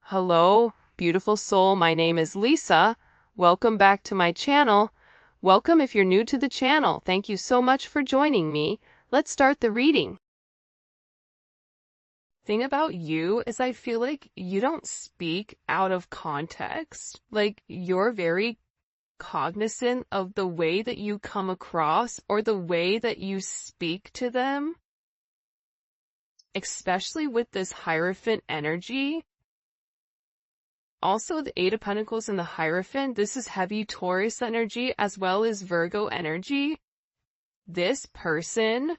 Hello, beautiful soul. My name is Lisa. Welcome back to my channel. Welcome if you're new to the channel. Thank you so much for joining me. Let's start the reading. Thing about you is I feel like you don't speak out of context. Like you're very cognizant of the way that you come across or the way that you speak to them, especially with this Hierophant energy. Also, the Eight of Pentacles and the Hierophant, this is heavy Taurus energy as well as Virgo energy. This person,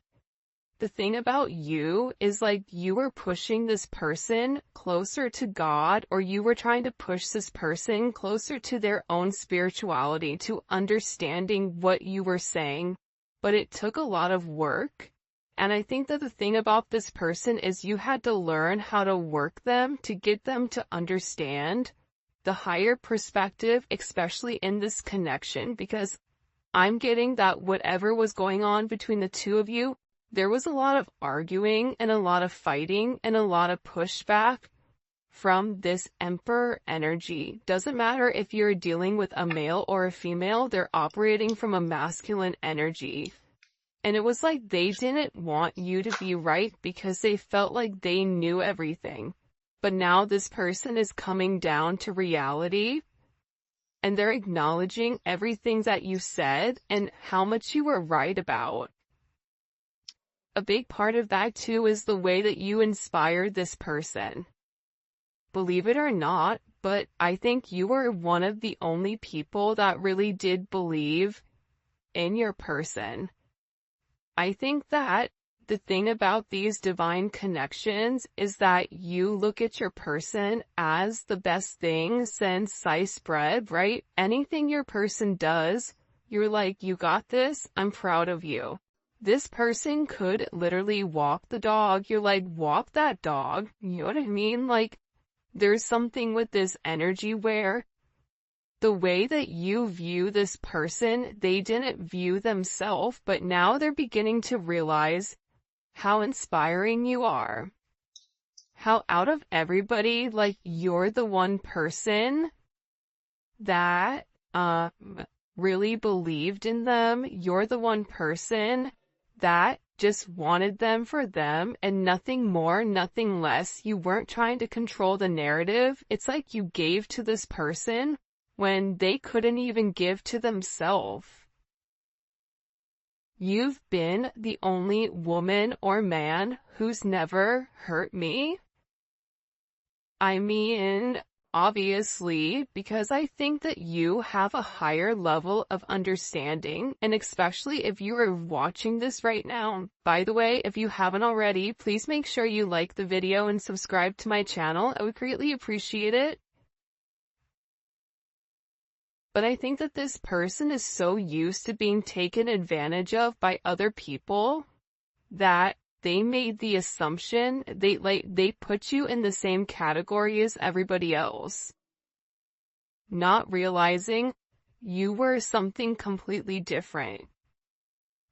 the thing about you is like you were pushing this person closer to God, or you were trying to push this person closer to their own spirituality, to understanding what you were saying. But it took a lot of work. And I think that the thing about this person is you had to learn how to work them to get them to understand the higher perspective, especially in this connection, because I'm getting that whatever was going on between the two of you, there was a lot of arguing and a lot of fighting and a lot of pushback from this Emperor energy. Doesn't matter if you're dealing with a male or a female, they're operating from a masculine energy. And it was like they didn't want you to be right because they felt like they knew everything. But now this person is coming down to reality and they're acknowledging everything that you said and how much you were right about. A big part of that too is the way that you inspired this person. Believe it or not, but I think you were one of the only people that really did believe in your person. I think that the thing about these divine connections is that you look at your person as the best thing since sliced bread, right? Anything your person does, you're like, you got this, I'm proud of you. This person could literally walk the dog, you're like, walk that dog, you know what I mean? Like, there's something with this energy where the way that you view this person, they didn't view themselves, but now they're beginning to realize how inspiring you are. How out of everybody, like, you're the one person that really believed in them. You're the one person that just wanted them for them and nothing more, nothing less. You weren't trying to control the narrative. It's like you gave to this person when they couldn't even give to themselves. You've been the only woman or man who's never hurt me. I mean, obviously, because I think that you have a higher level of understanding, and especially if you are watching this right now. By the way, if you haven't already, please make sure you like the video and subscribe to my channel. I would greatly appreciate it. But I think that this person is so used to being taken advantage of by other people that they made the assumption they put you in the same category as everybody else, not realizing you were something completely different.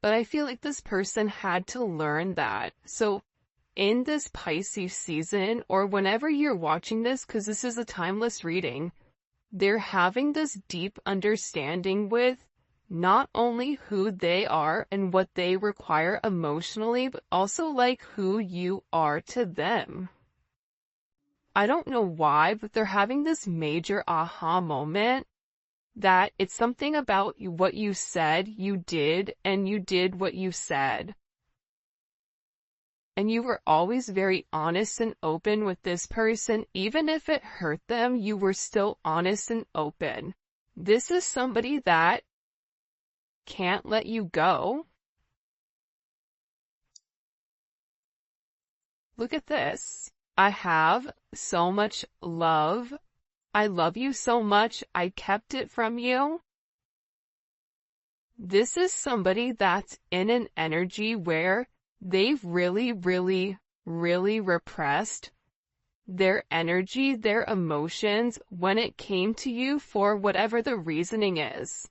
But I feel like this person had to learn that. So in this Pisces season, or whenever you're watching this, because this is a timeless reading, they're having this deep understanding with not only who they are and what they require emotionally, but also like who you are to them. I don't know why, but they're having this major aha moment that it's something about what you said you did, and you did what you said. And you were always very honest and open with this person. Even if it hurt them, you were still honest and open. This is somebody that can't let you go. Look at this. I have so much love. I love you so much. I kept it from you. This is somebody that's in an energy where they've really repressed their energy, their emotions when it came to you for whatever the reasoning is.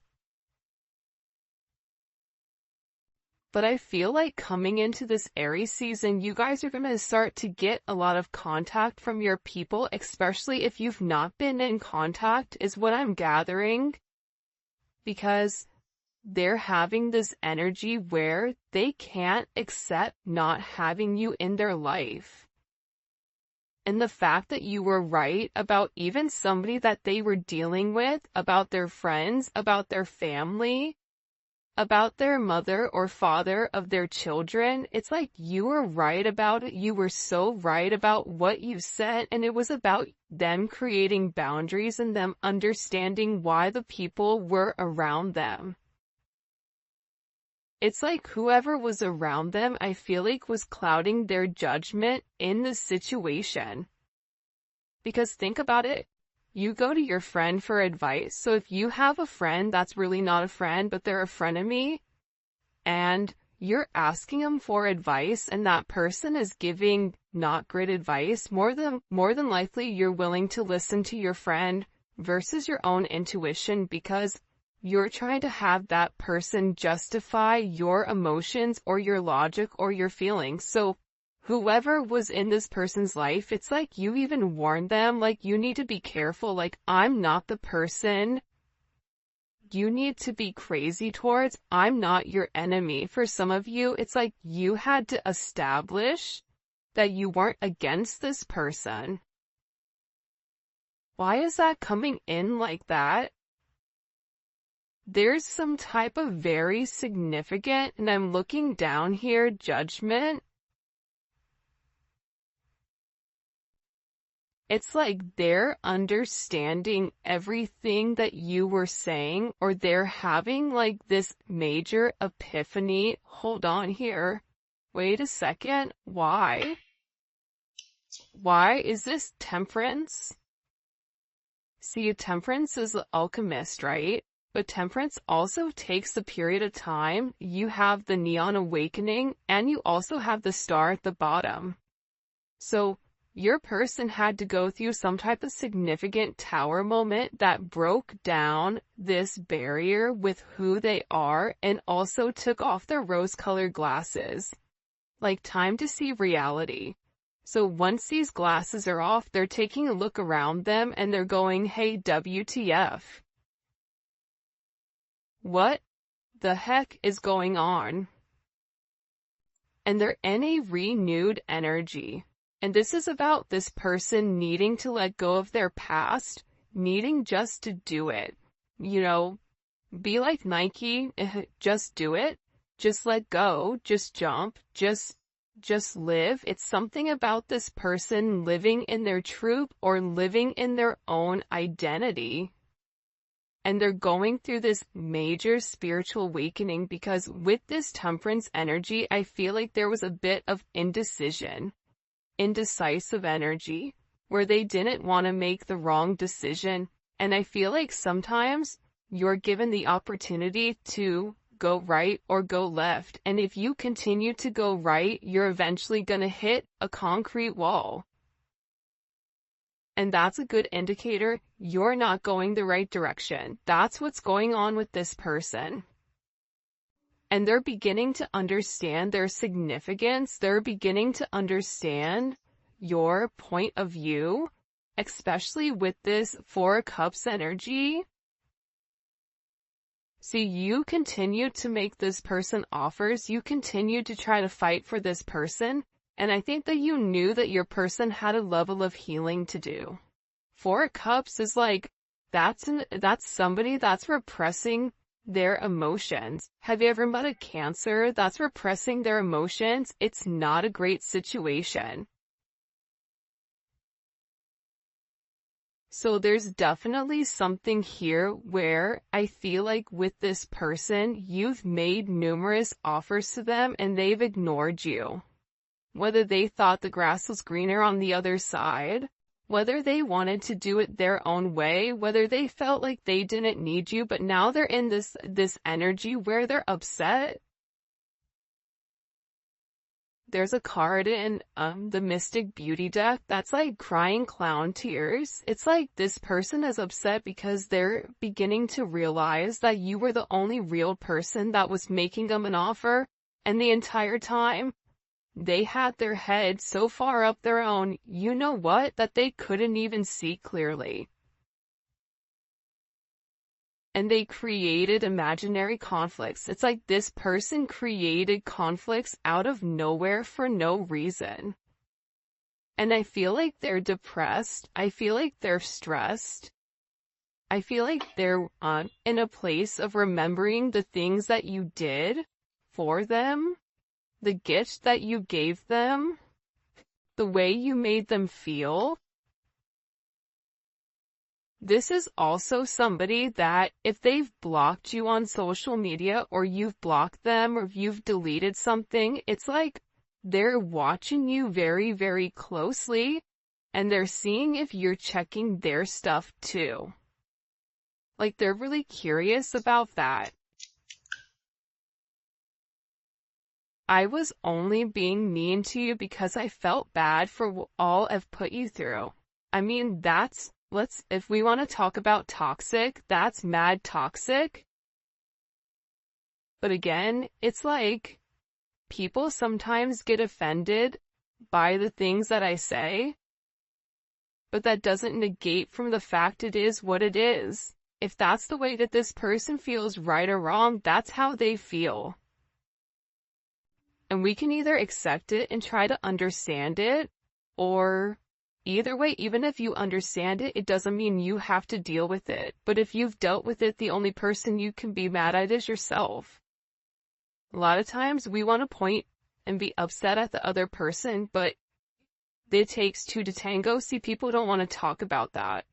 But I feel like coming into this Aries season, you guys are going to start to get a lot of contact from your people, especially if you've not been in contact, is what I'm gathering. Because they're having this energy where they can't accept not having you in their life. And the fact that you were right about even somebody that they were dealing with, about their friends, about their family, about their mother or father of their children, it's like you were right about it. You were so right about what you said, and it was about them creating boundaries and them understanding why the people were around them. It's like whoever was around them, I feel like, was clouding their judgment in the situation. Because think about it. You go to your friend for advice. So if you have a friend that's really not a friend, but they're a frenemy, and you're asking them for advice and that person is giving not great advice, more than likely you're willing to listen to your friend versus your own intuition, because you're trying to have that person justify your emotions or your logic or your feelings. So whoever was in this person's life, it's like you even warned them, like, you need to be careful, like, I'm not the person you need to be crazy towards. I'm not your enemy. For some of you, it's like you had to establish that you weren't against this person. Why is that coming in like that? There's some type of very significant, and I'm looking down here, judgment. It's like they're understanding everything that you were saying, or they're having like this major epiphany. Hold on here. Wait a second. Why? Why is this Temperance? See, Temperance is the alchemist, right? But Temperance also takes a period of time. You have the Neon Awakening, and you also have the Star at the bottom. So your person had to go through some type of significant tower moment that broke down this barrier with who they are and also took off their rose-colored glasses. Like time to see reality. So once these glasses are off, they're taking a look around them and they're going, hey, WTF. What the heck is going on? And they're in a renewed energy. And this is about this person needing to let go of their past, needing just to do it. You know, be like Nike, just do it, just let go, just jump, just live. It's something about this person living in their truth or living in their own identity. And they're going through this major spiritual awakening because with this Temperance energy, I feel like there was a bit of indecision. Indecisive energy, where they didn't want to make the wrong decision. And I feel like sometimes you're given the opportunity to go right or go left. And if you continue to go right, you're eventually going to hit a concrete wall. And that's a good indicator you're not going the right direction. That's what's going on with this person. And they're beginning to understand their significance. They're beginning to understand your point of view, especially with this Four of Cups energy. See, you continue to make this person offers. You continue to try to fight for this person. And I think that you knew that your person had a level of healing to do. Four of Cups is like, that's somebody that's repressing their emotions. Have you ever met a Cancer that's repressing their emotions? It's not a great situation. So there's definitely something here where I feel like with this person, you've made numerous offers to them and they've ignored you. Whether they thought the grass was greener on the other side, whether they wanted to do it their own way, whether they felt like they didn't need you, but now they're in this energy where they're upset. There's a card in the Mystic Beauty deck that's like crying clown tears. It's like this person is upset because they're beginning to realize that you were the only real person that was making them an offer, And the entire time, they had their head so far up their own, you know what, that they couldn't even see clearly. And they created imaginary conflicts. It's like this person created conflicts out of nowhere for no reason. And I feel like they're depressed. I feel like they're stressed. I feel like they're in a place of remembering the things that you did for them, the gifts that you gave them, the way you made them feel. This is also somebody that if they've blocked you on social media or you've blocked them or if you've deleted something, it's like they're watching you very, very closely and they're seeing if you're checking their stuff too. Like they're really curious about that. I was only being mean to you because I felt bad for all I've put you through. I mean, if we want to talk about toxic, that's mad toxic. But again, it's like, people sometimes get offended by the things that I say, but that doesn't negate from the fact it is what it is. If that's the way that this person feels right or wrong, that's how they feel. And we can either accept it and try to understand it, or either way, even if you understand it, it doesn't mean you have to deal with it. But if you've dealt with it, the only person you can be mad at is yourself. A lot of times we want to point and be upset at the other person, but it takes two to tango. See, people don't want to talk about that.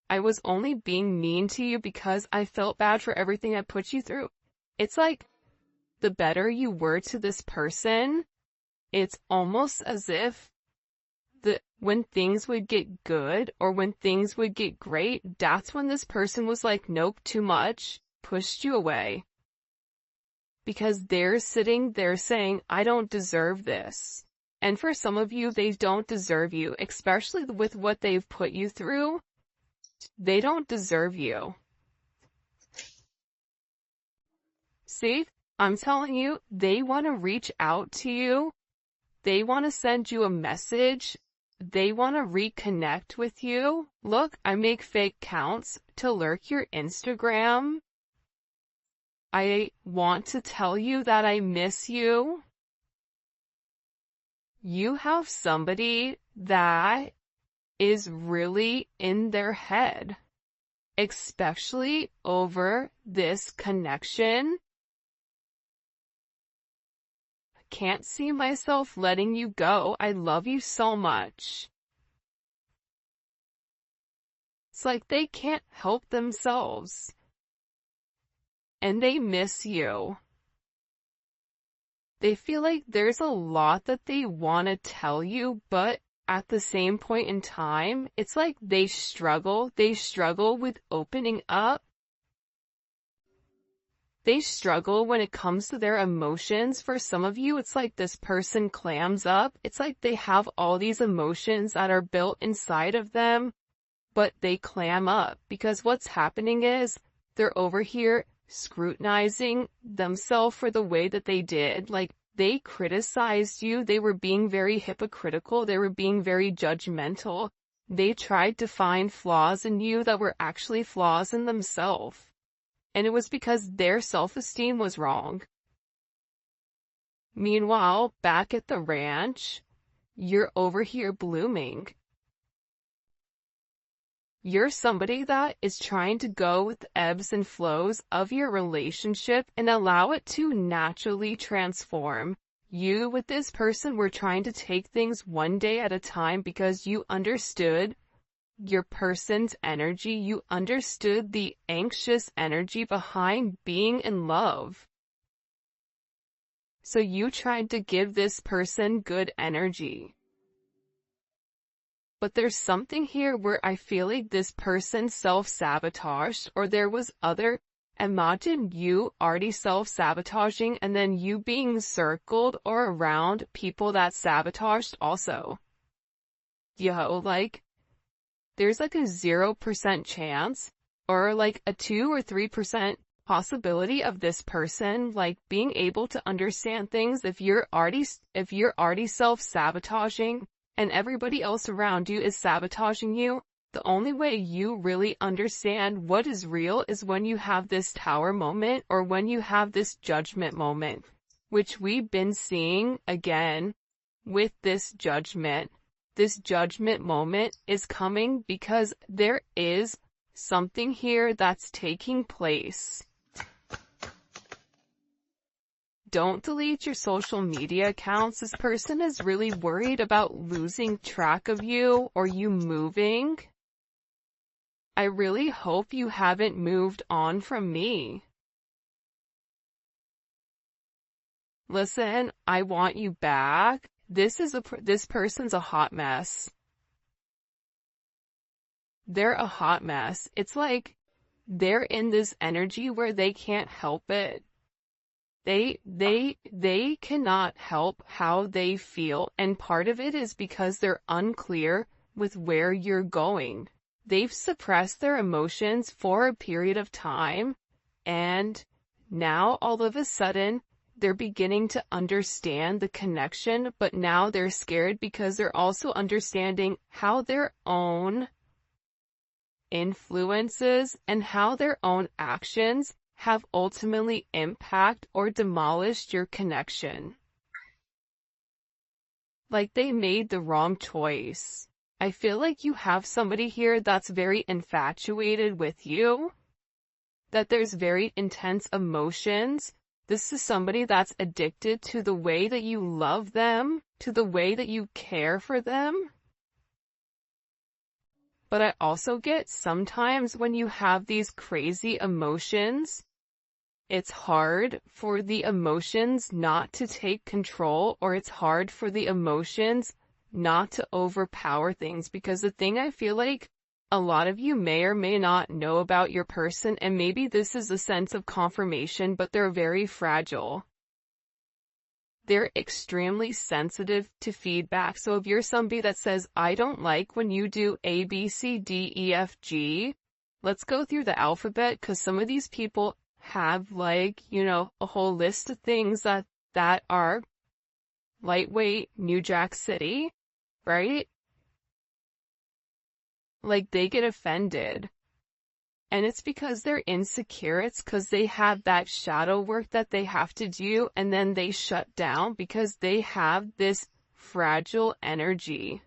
I was only being mean to you because I felt bad for everything I put you through. It's like, the better you were to this person, it's almost as if when things would get good or when things would get great, that's when this person was like, nope, too much, pushed you away. Because they're sitting there saying, I don't deserve this. And for some of you, they don't deserve you, especially with what they've put you through. They don't deserve you. See? I'm telling you, they want to reach out to you. They want to send you a message. They want to reconnect with you. Look, I make fake accounts to lurk your Instagram. I want to tell you that I miss you. You have somebody that is really in their head, especially over this connection. Can't see myself letting you go. I love you so much. It's like they can't help themselves. And they miss you. They feel like there's a lot that they want to tell you, but at the same point in time, it's like they struggle. They struggle with opening up. They struggle when it comes to their emotions. For some of you, it's like this person clams up. It's like they have all these emotions that are built inside of them, but they clam up because what's happening is they're over here scrutinizing themselves for the way that they did. Like, they criticized you. They were being very hypocritical. They were being very judgmental. They tried to find flaws in you that were actually flaws in themselves. And it was because their self-esteem was wrong. Meanwhile, back at the ranch, you're over here blooming. You're somebody that is trying to go with the ebbs and flows of your relationship and allow it to naturally transform. You with this person were trying to take things one day at a time because you understood your person's energy. You understood the anxious energy behind being in love. So you tried to give this person good energy. But there's something here where I feel like this person self-sabotaged, or there was other. Imagine you already self-sabotaging and then you being circled or around people that sabotaged also. Yo, like, there's like a 0% chance, or like a 2 or 3% possibility of this person, like, being able to understand things. If you're already self-sabotaging and everybody else around you is sabotaging you, the only way you really understand what is real is when you have this tower moment, or when you have this judgment moment, which we've been seeing again with this judgment. This judgment moment is coming because there is something here that's taking place. Don't delete your social media accounts. This person is really worried about losing track of you or you moving. I really hope you haven't moved on from me. Listen, I want you back. This person's a hot mess. They're a hot mess. It's like they're in this energy where they can't help it. They cannot help how they feel, and part of it is because they're unclear with where you're going. They've suppressed their emotions for a period of time, and now all of a sudden they're beginning to understand the connection, but now they're scared because they're also understanding how their own influences and how their own actions have ultimately impacted or demolished your connection. Like they made the wrong choice. I feel like you have somebody here that's very infatuated with you, that there's very intense emotions. This is somebody that's addicted to the way that you love them, to the way that you care for them. But I also get sometimes when you have these crazy emotions, it's hard for the emotions not to take control, or it's hard for the emotions not to overpower things. Because the thing I feel like a lot of you may or may not know about your person, and maybe this is a sense of confirmation, but they're very fragile. They're extremely sensitive to feedback. So if you're somebody that says, I don't like when you do A, B, C, D, E, F, G, let's go through the alphabet, because some of these people have, like, you know, a whole list of things that are lightweight New Jack City, right? Like, they get offended. And it's because they're insecure. It's because they have that shadow work that they have to do, and then they shut down because they have this fragile energy.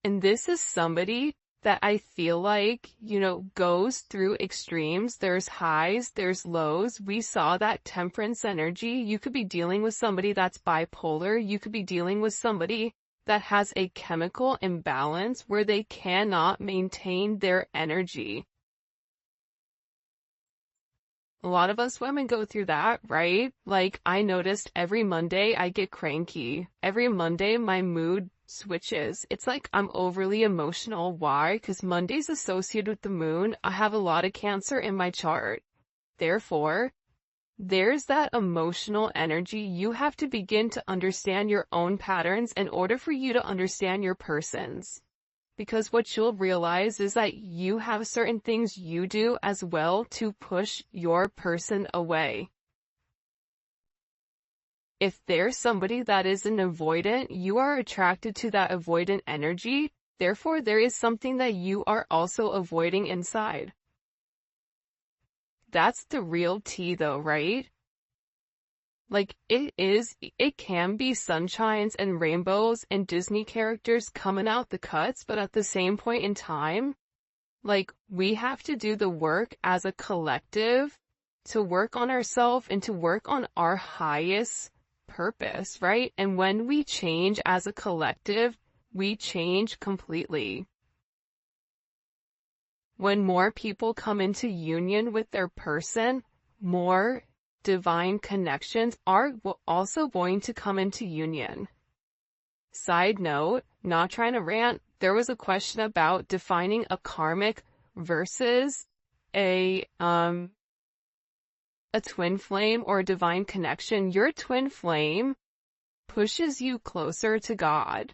And this is somebody that I feel like, you know, goes through extremes. There's highs, there's lows. We saw that temperance energy. You could be dealing with somebody that's bipolar. You could be dealing with somebody that has a chemical imbalance where they cannot maintain their energy. A lot of us women go through that, right? Like, I noticed every Monday I get cranky. Every Monday my mood switches. It's like I'm overly emotional. Why? Because Monday's associated with the moon. I have a lot of Cancer in my chart. Therefore, there's that emotional energy. You have to begin to understand your own patterns in order for you to understand your person's. Because what you'll realize is that you have certain things you do as well to push your person away. If there's somebody that is an avoidant, you are attracted to that avoidant energy. Therefore, there is something that you are also avoiding inside. That's the real tea though, right? Like, it can be sunshines and rainbows and Disney characters coming out the cuts, but at the same point in time, like, we have to do the work as a collective to work on ourselves and to work on our highest purpose, right? And when we change as a collective, we change completely. When more people come into union with their person, more divine connections are also going to come into union. Side note, not trying to rant, there was a question about defining a karmic versus a twin flame or a divine connection. Your twin flame pushes you closer to God.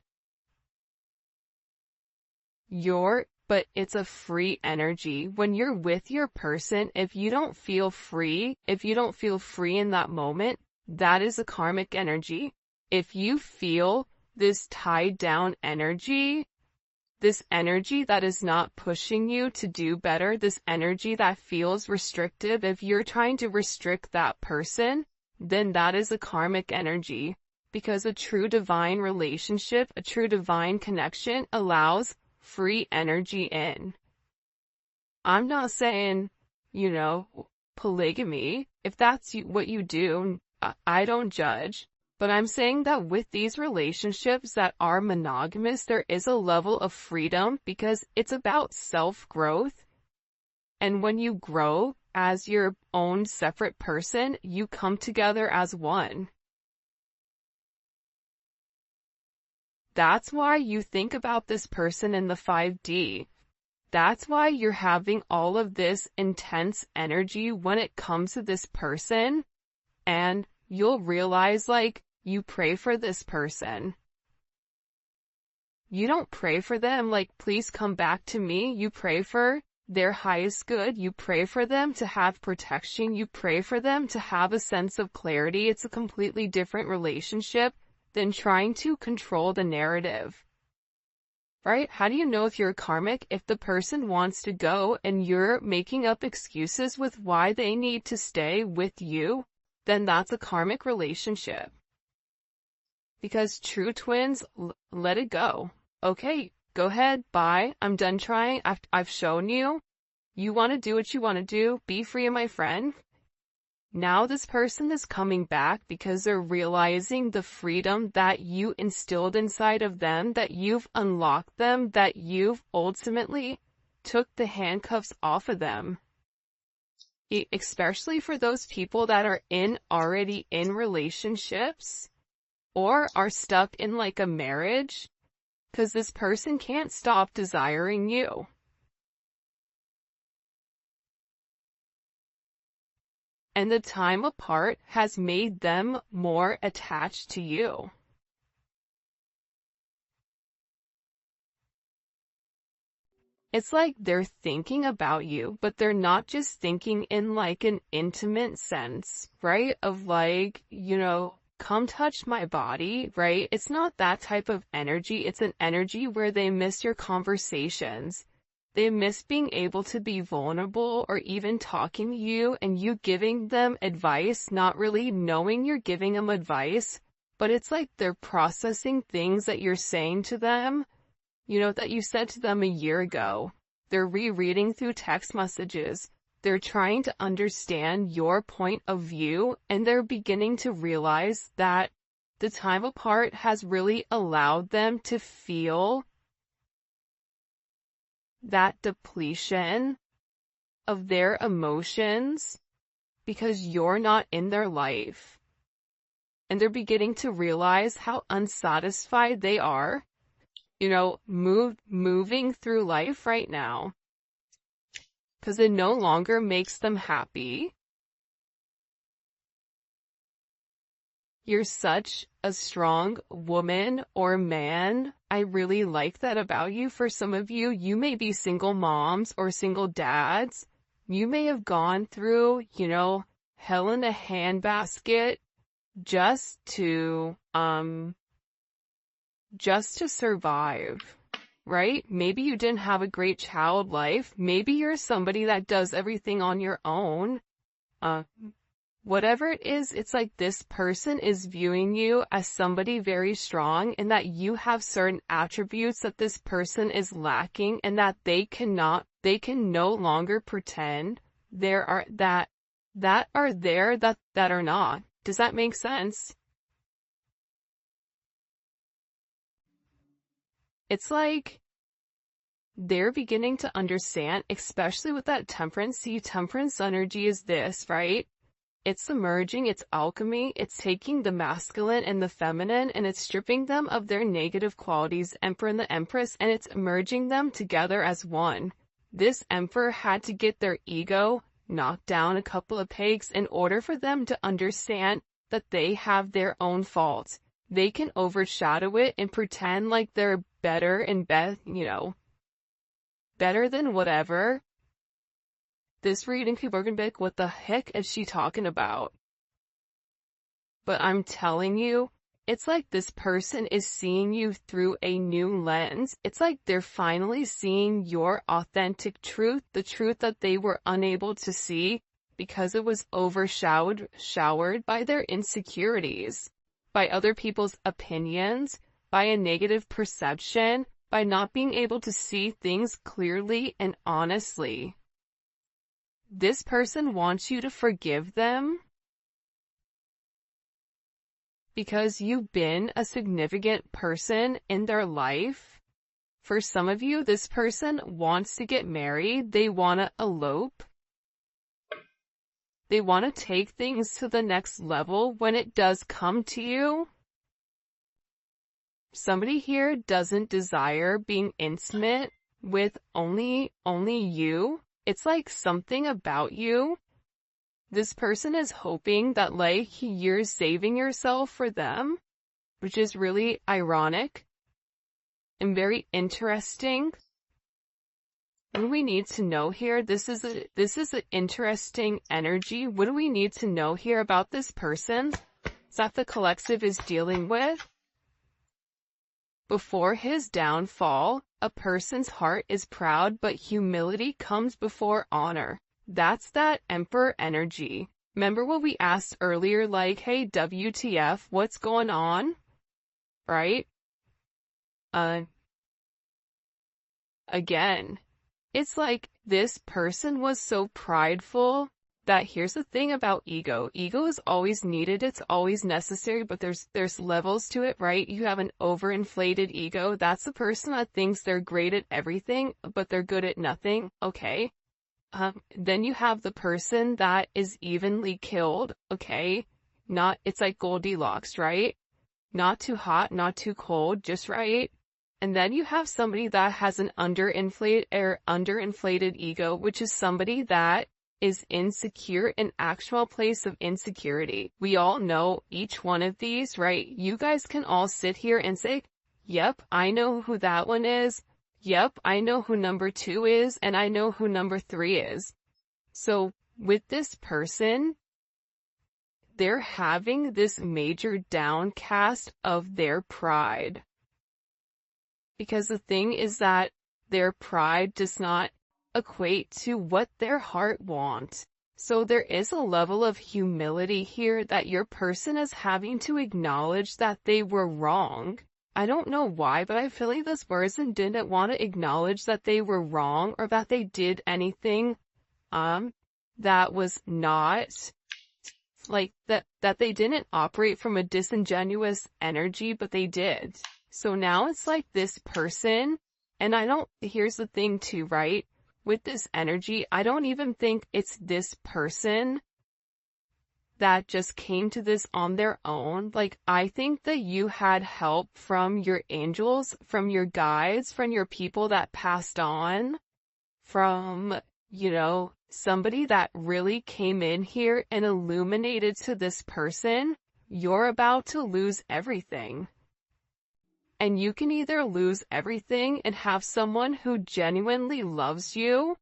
Your but it's a free energy. When you're with your person, if you don't feel free in that moment, that is a karmic energy. If you feel this tied down energy, this energy that is not pushing you to do better, this energy that feels restrictive, if you're trying to restrict that person, then that is a karmic energy. Because a true divine relationship, a true divine connection allows free energy in. I'm not saying, polygamy. If that's what you do, I don't judge. But I'm saying that with these relationships that are monogamous, there is a level of freedom because it's about self-growth. And when you grow as your own separate person, you come together as one. That's why you think about this person in the 5D. That's why you're having all of this intense energy when it comes to this person. And you'll realize, you pray for this person. You don't pray for them please come back to me. You pray for their highest good. You pray for them to have protection. You pray for them to have a sense of clarity. It's a completely different relationship than trying to control the narrative. Right? How do you know if you're karmic? If the person wants to go and you're making up excuses with why they need to stay with you, then that's a karmic relationship. Because true twins, let it go. Okay, go ahead, bye. I'm done trying. I've shown you. You want to do what you want to do. Be free, my friend. Now this person is coming back because they're realizing the freedom that you instilled inside of them, that you've unlocked them, that you've ultimately took the handcuffs off of them. Especially for those people that are already in relationships or are stuck in a marriage, because this person can't stop desiring you. And the time apart has made them more attached to you. It's like they're thinking about you, but they're not just thinking in an intimate sense, right? Of come touch my body, right? It's not that type of energy. It's an energy where they miss your conversations. They miss being able to be vulnerable or even talking to you and you giving them advice, not really knowing you're giving them advice, but it's like they're processing things that you're saying to them, that you said to them a year ago. They're rereading through text messages. They're trying to understand your point of view, and they're beginning to realize that the time apart has really allowed them to feel that depletion of their emotions because you're not in their life. And they're beginning to realize how unsatisfied they are, moving through life right now. Because it no longer makes them happy. You're such a strong woman or man. I really like that about you. For some of you, you may be single moms or single dads. You may have gone through, hell in a handbasket just to survive. Right? Maybe you didn't have a great child life. Maybe you're somebody that does everything on your own. Whatever it is, it's like this person is viewing you as somebody very strong and that you have certain attributes that this person is lacking and that they can no longer pretend that are not. Does that make sense? It's like they're beginning to understand, especially with that temperance. See, temperance energy is this, right? It's merging, it's alchemy, it's taking the masculine and the feminine and it's stripping them of their negative qualities, Emperor and the Empress, and it's merging them together as one. This Emperor had to get their ego knocked down a couple of pegs in order for them to understand that they have their own faults. They can overshadow it and pretend like they're better and better than whatever. This reading, people are gonna be like, what the heck is she talking about? But I'm telling you, it's like this person is seeing you through a new lens. It's like they're finally seeing your authentic truth, the truth that they were unable to see because it was showered by their insecurities, by other people's opinions, by a negative perception, by not being able to see things clearly and honestly. This person wants you to forgive them because you've been a significant person in their life. For some of you, this person wants to get married. They want to elope. They want to take things to the next level when it does come to you. Somebody here doesn't desire being intimate with only you. It's like something about you. This person is hoping that like you're saving yourself for them, which is really ironic and very interesting. What do we need to know here? This is an interesting energy. What do we need to know here about this person that the collective is dealing with? Before his downfall, a person's heart is proud, but humility comes before honor. That's that Emperor energy. Remember what we asked earlier, like, hey, WTF, what's going on? Right? Again, it's like this person was so prideful that here's the thing about ego. Ego is always needed, it's always necessary, but there's levels to it, right? You have an overinflated ego. That's the person that thinks they're great at everything, but they're good at nothing. Okay. Then you have the person that is evenly killed. Okay. It's like Goldilocks, right? Not too hot, not too cold, just right. And then you have somebody that has an underinflated ego, which is somebody that is insecure, an actual place of insecurity. We all know each one of these, right? You guys can all sit here and say, yep, I know who that one is. Yep, I know who number 2 is, and I know who number 3 is. So with this person, they're having this major downcast of their pride. Because the thing is that their pride does not equate to what their heart wants. So there is a level of humility here that your person is having to acknowledge that they were wrong. I don't know why, but I feel like this person didn't want to acknowledge that they were wrong or that they did anything that was not like that they didn't operate from a disingenuous energy, but they did. So now it's like this person, and here's the thing too, right? With this energy, I don't even think it's this person that just came to this on their own. Like, I think that you had help from your angels, from your guides, from your people that passed on, from, somebody that really came in here and illuminated to this person, you're about to lose everything. And you can either lose everything and have someone who genuinely loves you,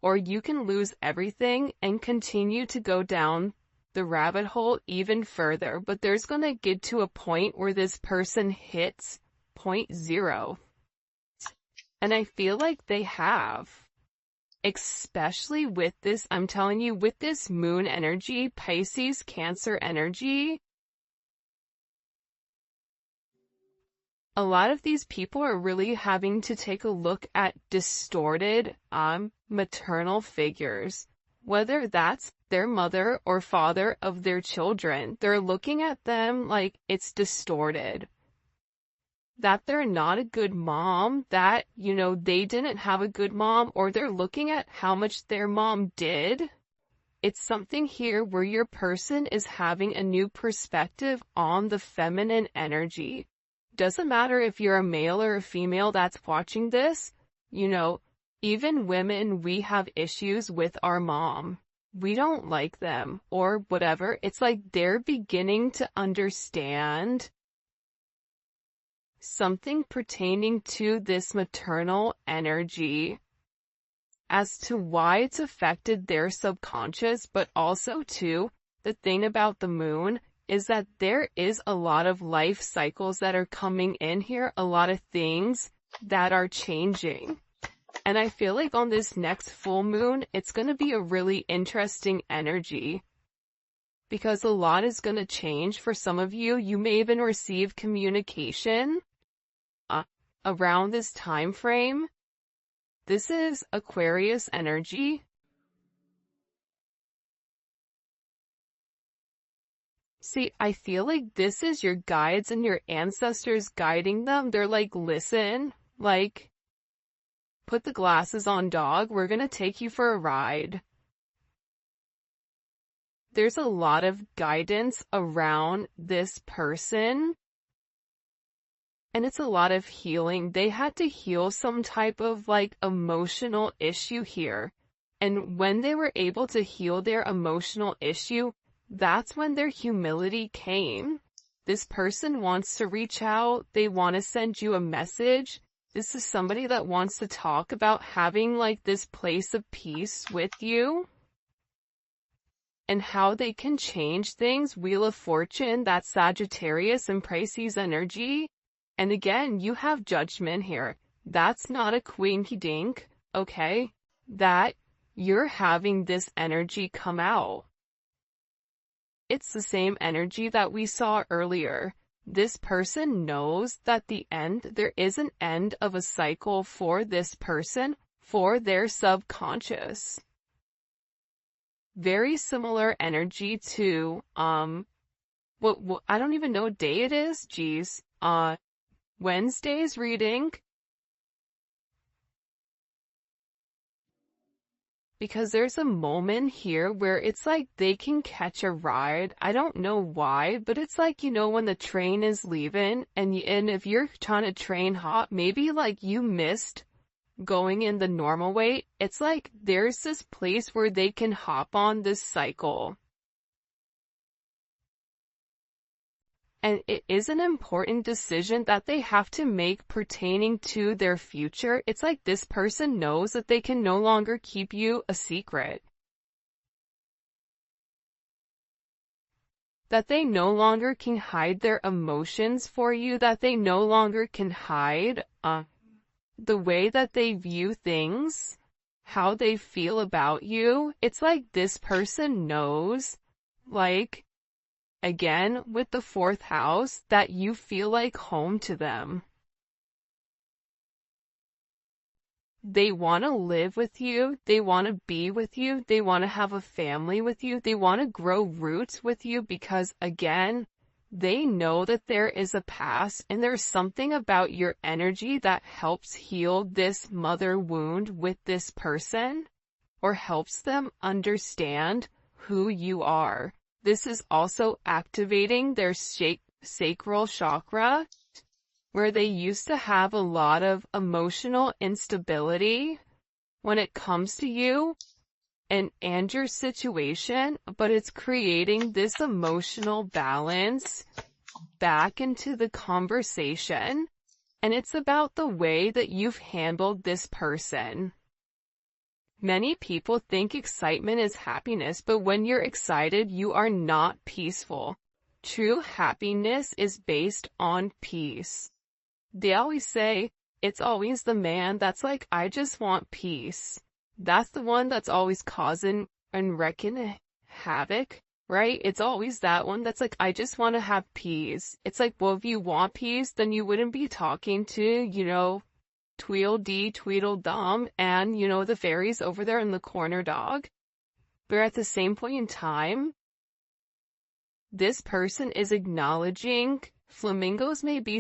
or you can lose everything and continue to go down the rabbit hole even further. But there's going to get to a point where this person hits point 0. And I feel like they have. Especially with this, I'm telling you, with this moon energy, Pisces, Cancer energy, a lot of these people are really having to take a look at distorted maternal figures, whether that's their mother or father of their children. They're looking at them like it's distorted, that they're not a good mom, that, they didn't have a good mom, or they're looking at how much their mom did. It's something here where your person is having a new perspective on the feminine energy. Doesn't matter if you're a male or a female that's watching this, even women, we have issues with our mom. We don't like them or whatever. It's like they're beginning to understand something pertaining to this maternal energy as to why it's affected their subconscious, but also too, the thing about the moon is that there is a lot of life cycles that are coming in here, a lot of things that are changing. And I feel like on this next full moon, it's going to be a really interesting energy because a lot is going to change for some of you. You may even receive communication around this time frame. This is Aquarius energy. See, I feel like this is your guides and your ancestors guiding them. They're like, listen, like, put the glasses on, dog. We're gonna take you for a ride. There's a lot of guidance around this person. And it's a lot of healing. They had to heal some type of like emotional issue here. And when they were able to heal their emotional issue, that's when their humility came. This person wants to reach out. They want to send you a message. This is somebody that wants to talk about having like this place of peace with you and how they can change things. Wheel of Fortune, that's Sagittarius and Pisces energy. And again, you have Judgment here. That's not a quinky dink, okay? That you're having this energy come out. It's the same energy that we saw earlier. This person knows that there is an end of a cycle for this person, for their subconscious. Very similar energy to, I don't even know what day it is. Geez. Wednesday's reading, because there's a moment here where it's like they can catch a ride. I don't know why, but it's like, you know, when the train is leaving and if you're trying to train hop, maybe like you missed going in the normal way. It's like there's this place where they can hop on this cycle. And it is an important decision that they have to make pertaining to their future. It's like this person knows that they can no longer keep you a secret. That they no longer can hide their emotions for you, that they no longer can hide the way that they view things, how they feel about you. It's like this person knows, like, again, with the 4th house, that you feel like home to them. They want to live with you. They want to be with you. They want to have a family with you. They want to grow roots with you because, again, they know that there is a past and there's something about your energy that helps heal this mother wound with this person or helps them understand who you are. This is also activating their sacral chakra, where they used to have a lot of emotional instability when it comes to you and your situation, but it's creating this emotional balance back into the conversation, and it's about the way that you've handled this person. Many people think excitement is happiness, but when you're excited, you are not peaceful. True happiness is based on peace. They always say, it's always the man that's like, I just want peace. That's the one that's always causing and wrecking havoc, right? It's always that one that's like, I just want to have peace. It's like, well, if you want peace, then you wouldn't be talking to, you know, Tweedledee, Tweedledum, and, you know, the fairies over there in the corner, dog. But at the same point in time, this person is acknowledging flamingos may be